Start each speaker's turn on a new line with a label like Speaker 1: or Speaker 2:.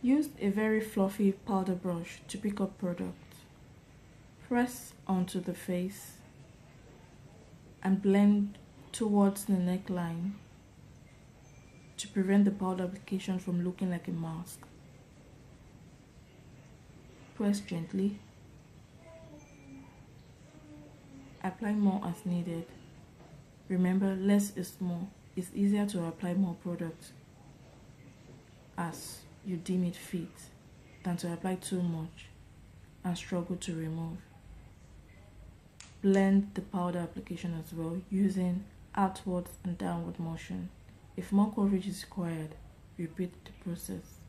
Speaker 1: Use a very fluffy powder brush to pick up product. Press onto the face and blend towards the neckline to prevent the powder application from looking like a mask. Press gently. Apply more as needed. Remember, less is more. It's easier to apply more product as you deem it fit than to apply too much and struggle to remove. Blend the powder application as well using outwards and downward motion. If more coverage is required, repeat the process.